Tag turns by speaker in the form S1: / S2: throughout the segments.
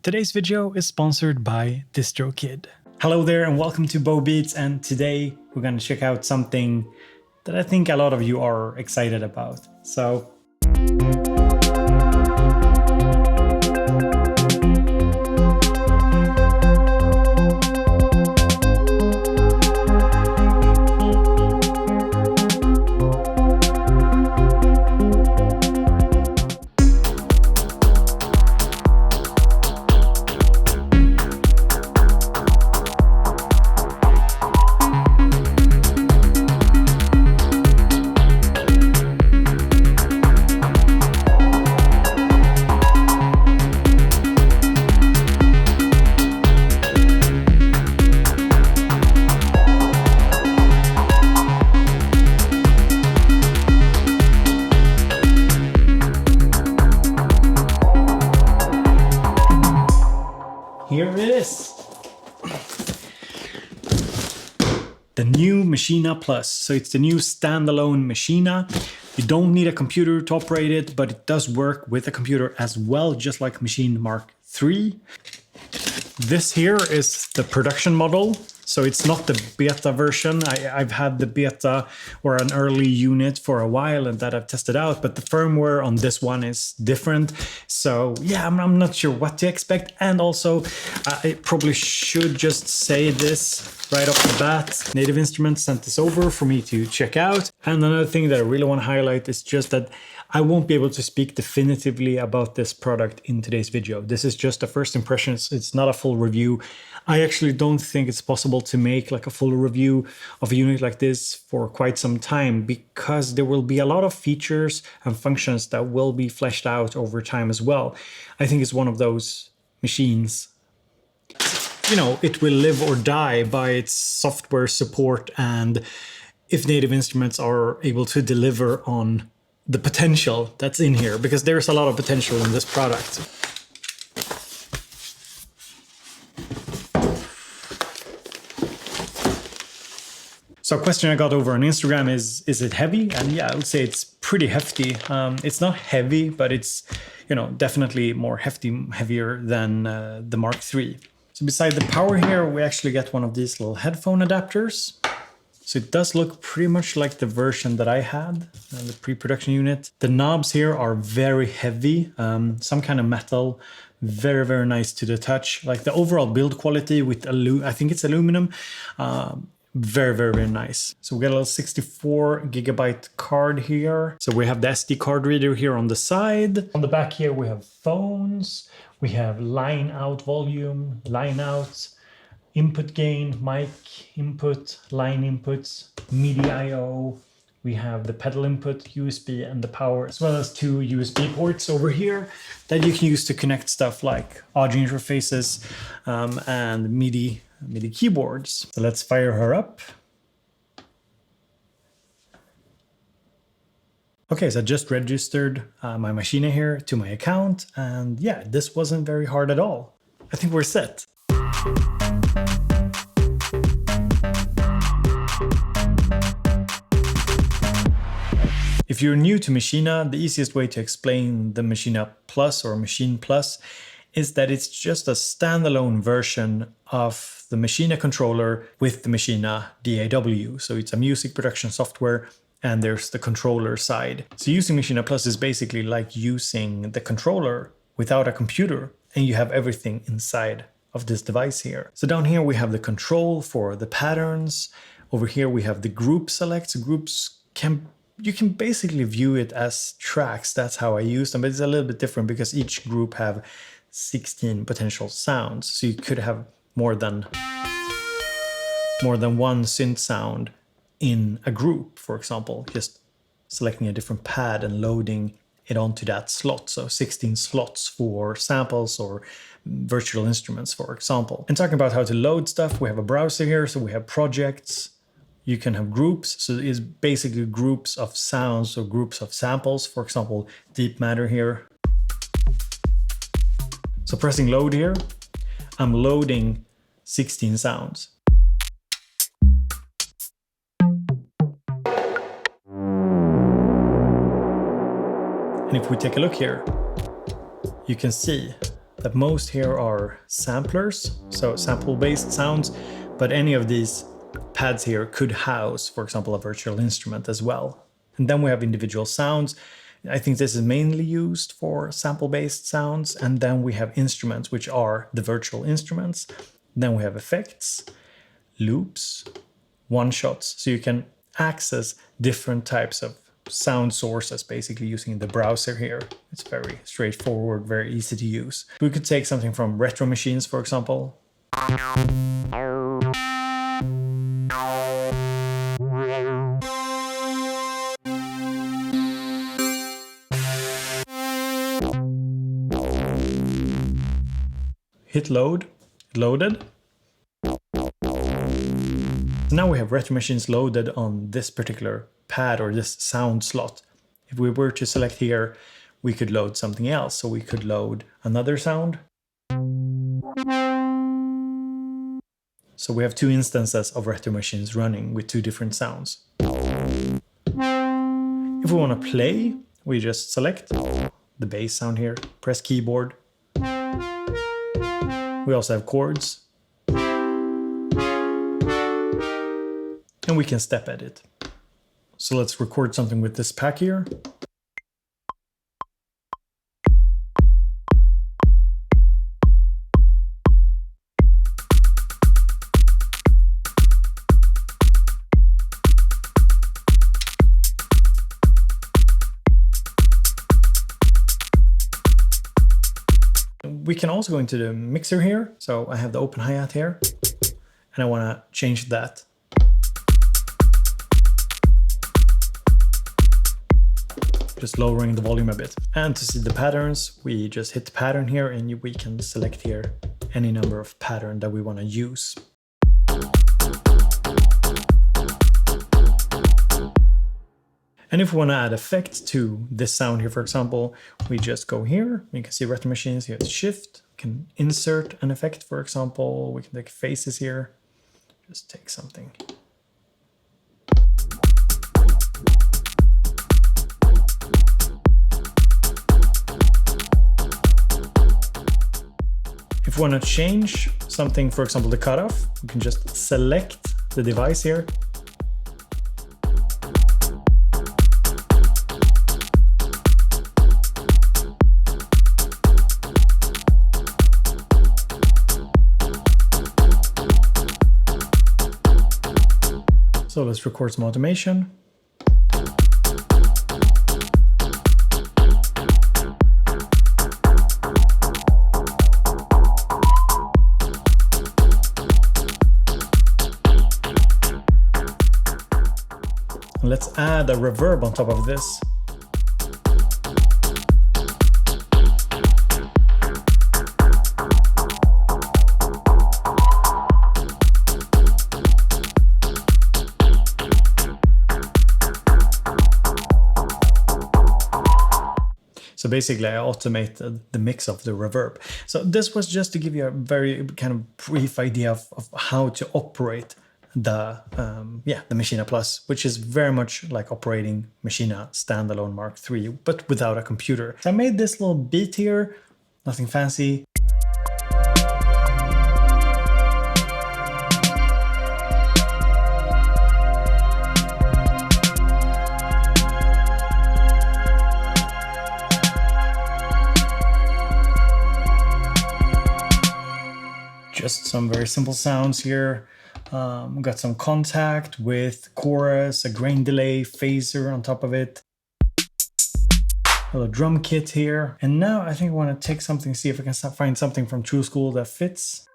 S1: Today's video is sponsored by DistroKid. Hello there and welcome to BoBeats, and today we're going to check out something that I think a lot of you are excited about. So here it is. The new Maschine Plus. So it's the new standalone Maschine. You don't need a computer to operate it, but it does work with a computer as well, just like Maschine Mark III. This here is the production model. So it's not the beta version. I've had the beta or an early unit for a while and that I've tested out, but the firmware on this one is different. So yeah, I'm not sure what to expect. And also I probably should just say this right off the bat. Native Instruments sent this over for me to check out. And another thing that I really want to highlight is just that I won't be able to speak definitively about this product in today's video. This is just a first impression. It's not a full review. I actually don't think it's possible to make like a full review of a unit like this for quite some time, because there will be a lot of features and functions that will be fleshed out over time as well. I think it's one of those machines, you know, it will live or die by its software support, and if Native Instruments are able to deliver on the potential that's in here, because there's a lot of potential in this product. So a question I got over on Instagram is it heavy? And yeah, I would say it's pretty hefty. It's not heavy, but it's, you know, definitely more heavier than the Mark III. So beside the power here, we actually get one of these little headphone adapters. So it does look pretty much like the version that I had, the pre-production unit. The knobs here are very heavy, some kind of metal, very, very nice to the touch. Like the overall build quality with, I think it's aluminum, very, very, very nice. So we got a little 64 gigabyte card here. So we have the SD card reader here on the side. On the back here, we have phones. We have line out volume, line out, input gain, mic input, line inputs, MIDI I/O. We have the pedal input, USB, and the power, as well as two USB ports over here that you can use to connect stuff like audio interfaces and MIDI keyboards. So let's fire her up. Okay, so I just registered my Maschine here to my account, and yeah, this wasn't very hard at all. I think we're set. If you're new to Maschine, the easiest way to explain the Maschine Plus or Maschine Plus is that it's just a standalone version of the Maschine controller with the Maschine DAW. So it's a music production software, and there's the controller side. So using Maschine Plus is basically like using the controller without a computer, and you have everything inside of this device here. So down here we have the control for the patterns. Over here we have the group selects. Groups you can basically view it as tracks. That's how I use them, but it's a little bit different because each group have 16 potential sounds. So you could have more than one synth sound in a group, for example, just selecting a different pad and loading it onto that slot. So 16 slots for samples or virtual instruments, for example. And talking about how to load stuff, we have a browser here. So we have projects. You can have groups. So it's basically groups of sounds or groups of samples. For example, Deep Matter here. So pressing load here, I'm loading 16 sounds. And if we take a look here, you can see that most here are samplers, so sample-based sounds, but any of these pads here could house, for example, a virtual instrument as well. And then we have individual sounds. I think this is mainly used for sample-based sounds. And then we have instruments, which are the virtual instruments. Then we have effects, loops, one-shots. So you can access different types of sound sources basically using the browser here. It's very straightforward, very easy to use. We could take something from retro machines, for example. Hit load, it loaded. Now we have retro machines loaded on this particular pad or this sound slot. If we were to select here, we could load something else. So we could load another sound. So we have two instances of retro machines running with two different sounds. If we want to play, we just select the bass sound here, press keyboard. We also have chords. And we can step edit. So let's record something with this pack here. We can also go into the mixer here. So I have the open hi-hat here and I want to change that. Just lowering the volume a bit. And to see the patterns, we just hit the pattern here and we can select here any number of pattern that we want to use. And if we want to add effect to this sound here, for example, we just go here. You can see retro machines, here it's shift. We can insert an effect, for example. We can take faces here. Just take something. If we want to change something, for example, the cutoff, we can just select the device here. So let's record some automation. Let's add a reverb on top of this. So basically I automated the mix of the reverb. So this was just to give you a very kind of brief idea of how to operate the Maschine Plus, which is very much like operating Maschine standalone Mark III, but without a computer. So I made this little beat here, nothing fancy. Just some very simple sounds here. We got some contact with chorus, a grain delay, phaser on top of it. A little drum kit here. And now I think I want to take something, see if I can find something from True School that fits.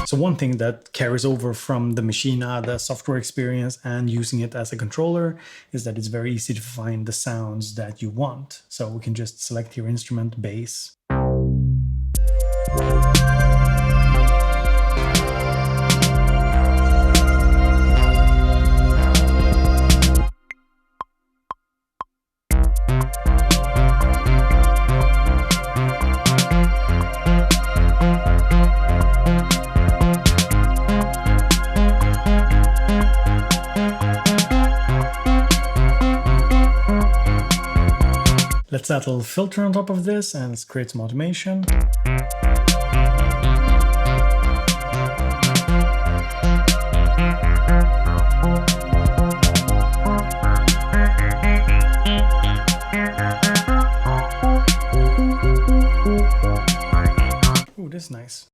S1: So one thing that carries over from the Maschine, the software experience, and using it as a controller is that it's very easy to find the sounds that you want. So we can just select your instrument, bass. Let's add a little filter on top of this and let's create some automation. Ooh, this is nice.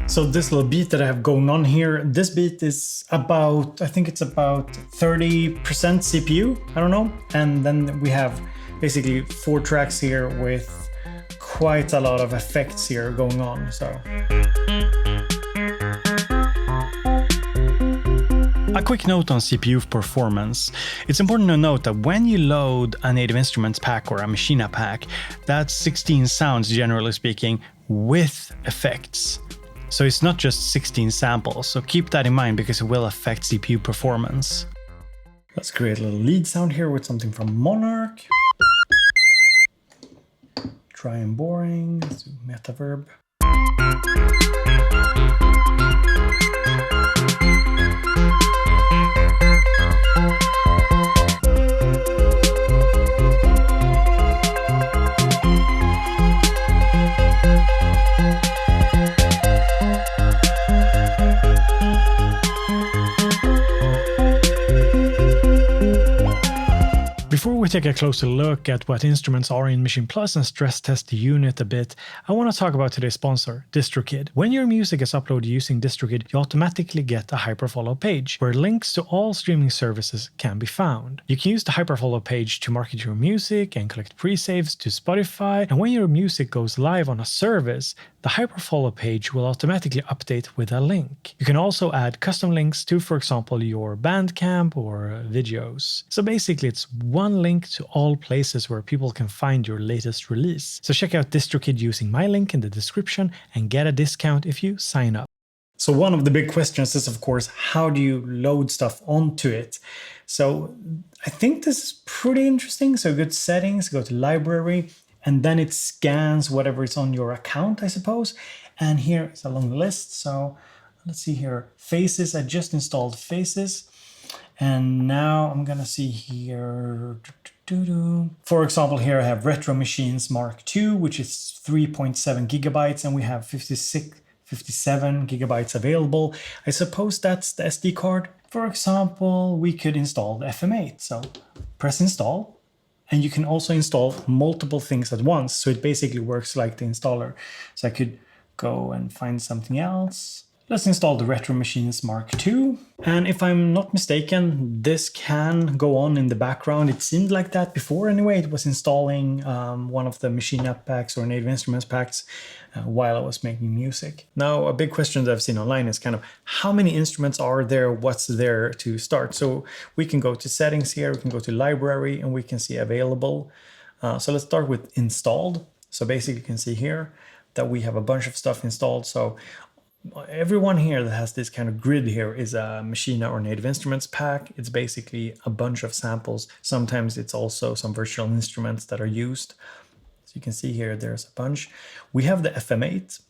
S1: So this little beat that I have going on here, this beat is about, I think it's about 30% CPU, I don't know. And then we have basically 4 tracks here with quite a lot of effects here going on, so. A quick note on CPU performance. It's important to note that when you load a Native Instruments pack or a Maschine pack, that's 16 sounds, generally speaking, with effects. So it's not just 16 samples, so keep that in mind because it will affect CPU performance. Let's create a little lead sound here with something from Monarch. Dry and boring, let's do metaverb. Before we take a closer look at what instruments are in Maschine Plus and stress test the unit a bit, I want to talk about today's sponsor, DistroKid. When your music is uploaded using DistroKid, you automatically get a hyperfollow page where links to all streaming services can be found. You can use the hyperfollow page to market your music and collect pre-saves to Spotify, and when your music goes live on a service, the hyperfollow page will automatically update with a link. You can also add custom links to, for example, your Bandcamp or videos. So basically it's one link to all places where people can find your latest release. So check out DistroKid using my link in the description and get a discount if you sign up. So one of the big questions is, of course, how do you load stuff onto it? So I think this is pretty interesting. So go to settings, go to library, and then it scans whatever is on your account, I suppose. And here is a long list. So let's see here, Faces, I just installed Faces. And now I'm gonna see here, for example, here I have Retro Machines Mark II, which is 3.7 gigabytes, and we have 57 gigabytes available. I suppose that's the SD card. For example, we could install the FM8. So press install, and you can also install multiple things at once. So it basically works like the installer. So I could go and find something else. Let's install the Retro Machines Mark II. And if I'm not mistaken, this can go on in the background. It seemed like that before anyway. It was installing one of the Maschine app packs or Native Instruments packs while I was making music. Now, a big question that I've seen online is kind of how many instruments are there? What's there to start? So we can go to settings here, we can go to library, and we can see available. So let's start with installed. So basically you can see here that we have a bunch of stuff installed. So everyone here that has this kind of grid here is a Maschine or Native Instruments pack. It's basically a bunch of samples. Sometimes it's also some virtual instruments that are used. So you can see here, there's a bunch. We have the FM8.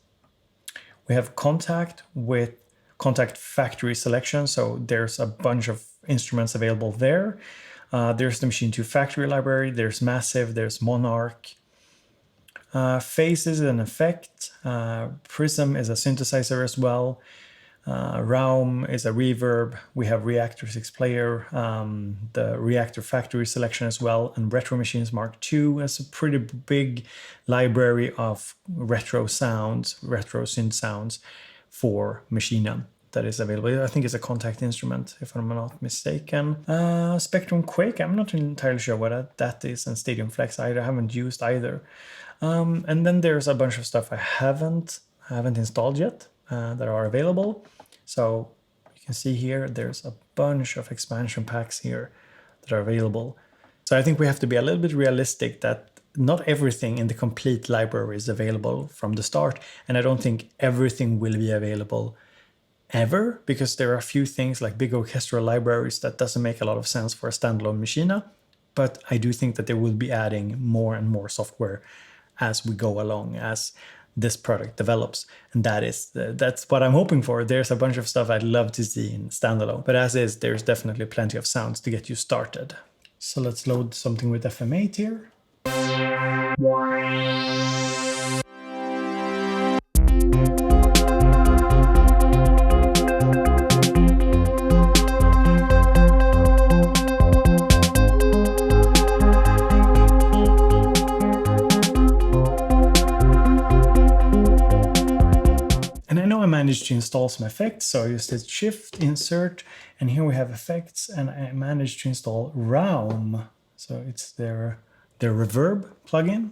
S1: We have Contact with Contact Factory Selection. So there's a bunch of instruments available there. There's the Maschine 2 Factory Library. There's Massive, there's Monarch. Phase is an effect, Prism is a synthesizer as well, Raum is a reverb, we have Reactor 6 player, the Reactor Factory Selection as well, and Retro Machines Mark II is a pretty big library of retro sounds, retro synth sounds for Maschine that is available. I think it's a Contact instrument, if I'm not mistaken. Spectrum Quake, I'm not entirely sure what that is, and Stadium Flex I haven't used either. And then there's a bunch of stuff I haven't installed yet that are available. So you can see here, there's a bunch of expansion packs here that are available. So I think we have to be a little bit realistic that not everything in the complete library is available from the start. And I don't think everything will be available ever, because there are a few things like big orchestral libraries that doesn't make a lot of sense for a standalone Maschine. But I do think that they will be adding more and more software as we go along, as this product develops. And that's what I'm hoping for. There's a bunch of stuff I'd love to see in standalone, but as is, there's definitely plenty of sounds to get you started. So let's load something with FM8 here. Managed to install some effects, so I just did Shift, Insert, and here we have effects, and I managed to install Raum. So it's their reverb plugin.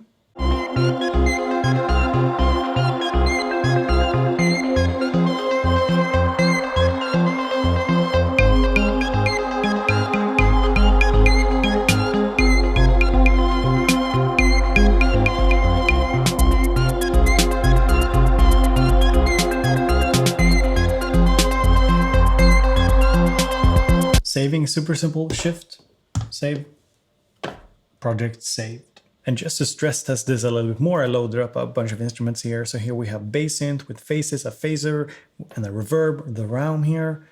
S1: Saving, super simple, Shift, save, project saved. And just to stress test this a little bit more, I loaded up a bunch of instruments here. So here we have bass synth with phases, a phaser, and the reverb, the Raum here.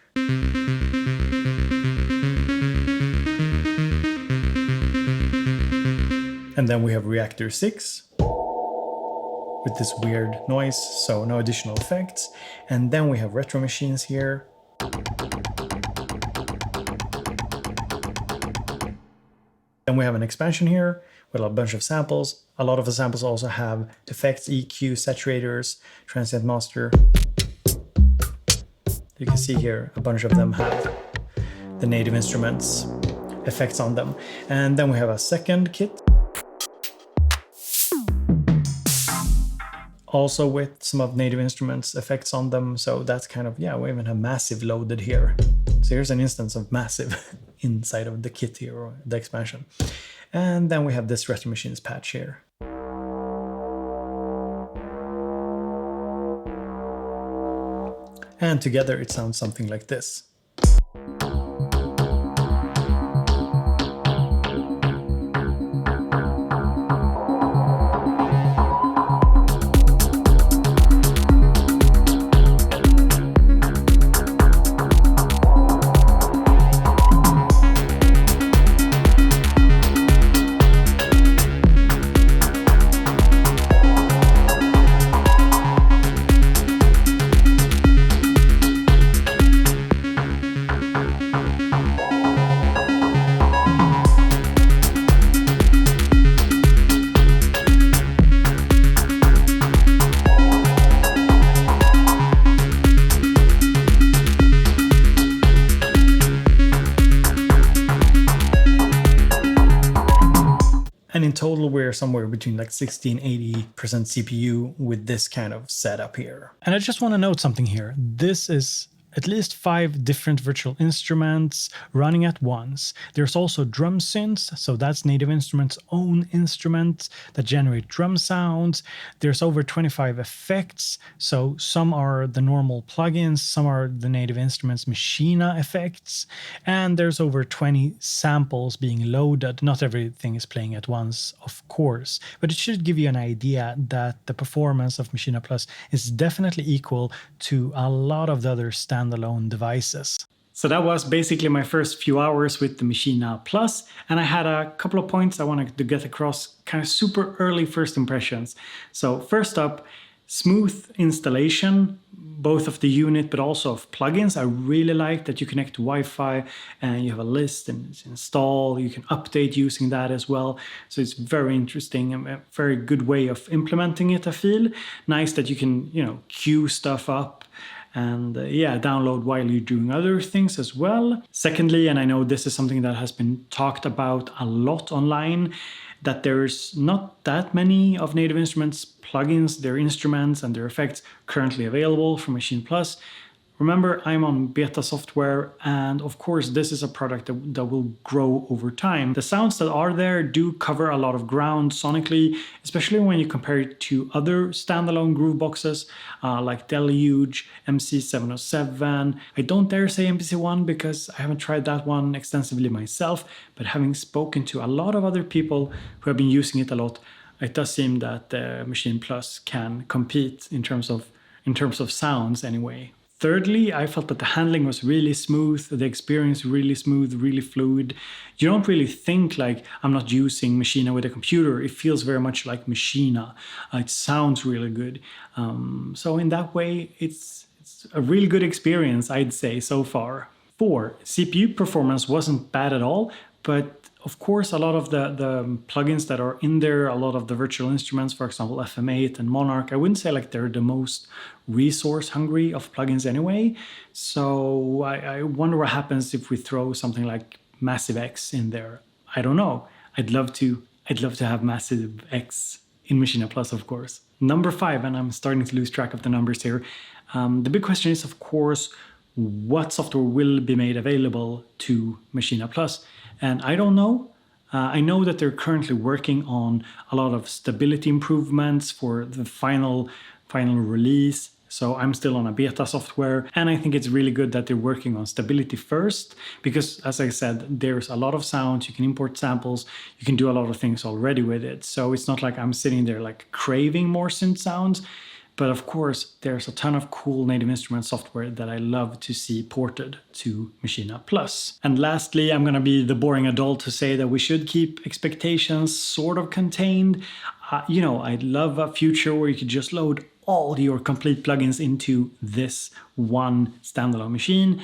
S1: And then we have Reactor 6 with this weird noise, so no additional effects. And then we have retro machines here. Then we have an expansion here with a bunch of samples. A lot of the samples also have effects, EQ, saturators, transient master. You can see here a bunch of them have the native instruments effects on them. And then we have a second kit, also with some of native instruments effects on them. So that's kind of, yeah, we even have massive loaded here. So here's an instance of massive inside of the kit here, or the expansion. And then we have this retro machines patch here. And together it sounds something like this. And in total, we're somewhere between like 60 and 80% CPU with this kind of setup here. And I just want to note something here. This is at least 5 different virtual instruments running at once. There's also drum synths, so that's Native Instruments' own instruments that generate drum sounds. There's over 25 effects, so some are the normal plugins, some are the Native Instruments Maschine effects, and there's over 20 samples being loaded. Not everything is playing at once, of course, but it should give you an idea that the performance of Maschine Plus is definitely equal to a lot of the other standalone devices. So that was basically my first few hours with the Maschine Plus, and I had a couple of points I wanted to get across, kind of super early first impressions. So first up, smooth installation, both of the unit but also of plugins. I really like that you connect to Wi-Fi and you have a list and it's install. You can update using that as well. So it's very interesting and a very good way of implementing it, I feel. Nice that you can, queue stuff up and download while you're doing other things as well. Secondly, and I know this is something that has been talked about a lot online, that there's not that many of Native Instruments plugins, their instruments and their effects currently available for Maschine Plus. Remember, I'm on beta software, and of course, this is a product that will grow over time. The sounds that are there do cover a lot of ground sonically, especially when you compare it to other standalone groove boxes like Deluge, MC707. I don't dare say MPC1 because I haven't tried that one extensively myself, but having spoken to a lot of other people who have been using it a lot, it does seem that the Maschine Plus can compete in terms of sounds anyway. Thirdly, I felt that the handling was really smooth, the experience really smooth, really fluid. You don't really think like I'm not using Maschine with a computer. It feels very much like Maschine. It sounds really good. So in that way, it's a really good experience, I'd say, so far. 4, CPU performance wasn't bad at all, but of course, a lot of the plugins that are in there, a lot of the virtual instruments, for example, FM8 and Monarch, I wouldn't say like they're the most resource hungry of plugins anyway. So I wonder what happens if we throw something like Massive X in there. I don't know. I'd love to have Massive X in Maschine Plus, of course. Number 5, and I'm starting to lose track of the numbers here. The big question is, of course, what software will be made available to Maschine Plus? And I don't know. I know that they're currently working on a lot of stability improvements for the final release. So I'm still on a beta software, and I think it's really good that they're working on stability first, because as I said, there's a lot of sounds, you can import samples, you can do a lot of things already with it. So it's not like I'm sitting there like craving more synth sounds. But of course, there's a ton of cool native instrument software that I love to see ported to Maschine Plus. And lastly, I'm gonna be the boring adult to say that we should keep expectations sort of contained. I'd love a future where you could just load all your complete plugins into this one standalone machine.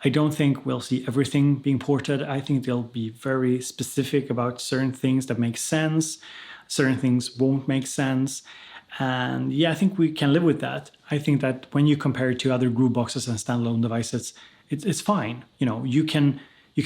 S1: I don't think we'll see everything being ported. I think they'll be very specific about certain things that make sense, certain things won't make sense. And yeah, I think we can live with that. I think that when you compare it to other groove boxes and standalone devices, it's fine. You can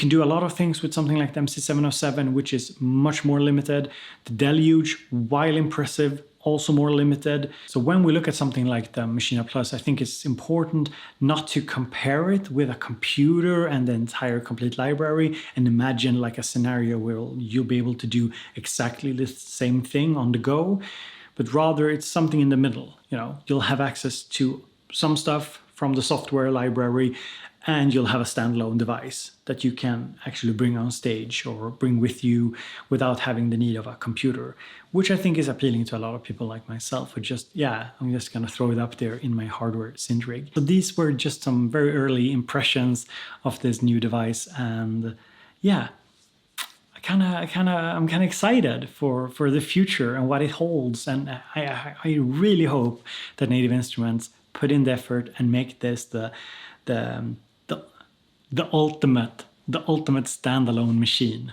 S1: do a lot of things with something like the MC707, which is much more limited. The Deluge, while impressive, also more limited. So when we look at something like the Maschine Plus, I think it's important not to compare it with a computer and the entire complete library and imagine like a scenario where you'll be able to do exactly the same thing on the go. But rather it's something in the middle. You'll have access to some stuff from the software library, and you'll have a standalone device that you can actually bring on stage or bring with you without having the need of a computer, which I think is appealing to a lot of people like myself who I'm just gonna throw it up there in my hardware synth rig. So these were just some very early impressions of this new device, and yeah, I'm kind of excited for the future and what it holds, and I really hope that Native Instruments put in the effort and make this the ultimate standalone machine.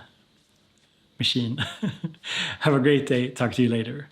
S1: Have a great day. Talk to you later.